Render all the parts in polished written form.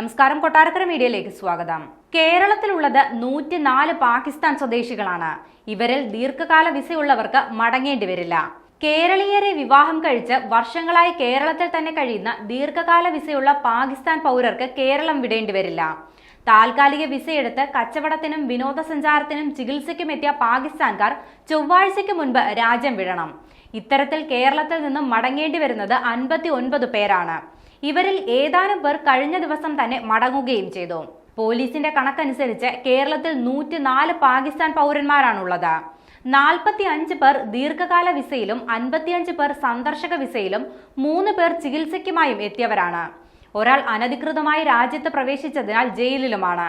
നമസ്കാരം, കൊട്ടാരക്കര മീഡിയയിലേക്ക് സ്വാഗതം. കേരളത്തിലുള്ളത് 104 പാകിസ്ഥാൻ സ്വദേശികളാണ്. ഇവരിൽ ദീർഘകാല വിസയുള്ളവർക്ക് മടങ്ങേണ്ടി വരില്ല. കേരളീയരെ വിവാഹം കഴിച്ച് വർഷങ്ങളായി കേരളത്തിൽ തന്നെ കഴിയുന്ന ദീർഘകാല വിസയുള്ള പാകിസ്ഥാൻ പൗരർക്ക് കേരളം വിടേണ്ടി വരില്ല. താൽക്കാലിക വിസയെടുത്ത് കച്ചവടത്തിനും വിനോദസഞ്ചാരത്തിനും ചികിത്സയ്ക്കും എത്തിയ പാകിസ്ഥാൻകാർ ചൊവ്വാഴ്ചയ്ക്ക് മുൻപ് രാജ്യം വിടണം. ഇത്തരത്തിൽ കേരളത്തിൽ നിന്നും മടങ്ങേണ്ടി വരുന്നത് 59 പേരാണ്. ഇവരിൽ ഏതാനും പേർ കഴിഞ്ഞ ദിവസം തന്നെ മടങ്ങുകയും ചെയ്തു. പോലീസിന്റെ കണക്കനുസരിച്ച് കേരളത്തിൽ 104 പാകിസ്ഥാൻ പൗരന്മാരാണുള്ളത്. 45 പേർ ദീർഘകാല വിസയിലും 55 പേർ സന്ദർശക വിസയിലും 3 പേർ ചികിത്സയ്ക്കുമായും എത്തിയവരാണ്. ഒരാൾ അനധികൃതമായി രാജ്യത്ത് പ്രവേശിച്ചതിനാൽ ജയിലിലുമാണ്.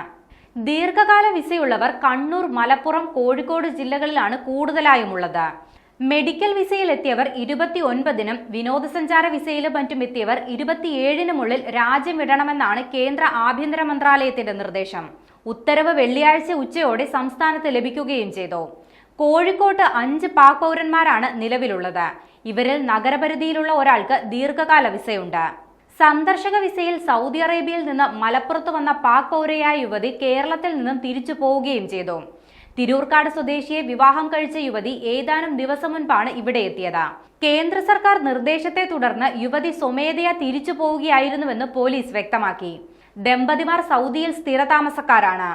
ദീർഘകാല വിസയുള്ളവർ കണ്ണൂർ, മലപ്പുറം, കോഴിക്കോട് ജില്ലകളിലാണ് കൂടുതലായും ഉള്ളത്. മെഡിക്കൽ വിസയിൽ എത്തിയവർ 29-നും വിനോദസഞ്ചാര വിസയിലും മറ്റും എത്തിയവർ 27-നുമുള്ളിൽ രാജ്യം വിടണമെന്നാണ് കേന്ദ്ര ആഭ്യന്തര മന്ത്രാലയത്തിന്റെ നിർദ്ദേശം. ഉത്തരവ് വെള്ളിയാഴ്ച ഉച്ചയോടെ സംസ്ഥാനത്ത് ലഭിക്കുകയും ചെയ്തു. കോഴിക്കോട്ട് 5 പാക് പൗരന്മാരാണ് നിലവിലുള്ളത്. ഇവരിൽ നഗരപരിധിയിലുള്ള ഒരാൾക്ക് ദീർഘകാല വിസയുണ്ട്. സന്ദർശക വിസയിൽ സൗദി അറേബ്യയിൽ നിന്ന് മലപ്പുറത്ത് വന്ന പാക് പൗരയായ യുവതി കേരളത്തിൽ നിന്നും തിരിച്ചു പോവുകയും ചെയ്തു. തിരൂർക്കാട് സ്വദേശിയെ വിവാഹം കഴിച്ച യുവതി ഏതാനും ദിവസം മുൻപാണ് ഇവിടെ എത്തിയത്. കേന്ദ്ര സർക്കാർ നിർദ്ദേശത്തെ തുടർന്ന് യുവതി സ്വമേധയാ തിരിച്ചു പോവുകയായിരുന്നുവെന്ന് പോലീസ് വ്യക്തമാക്കി. ദമ്പതിമാർ സൗദിയിൽ സ്ഥിരതാമസക്കാരാണ്.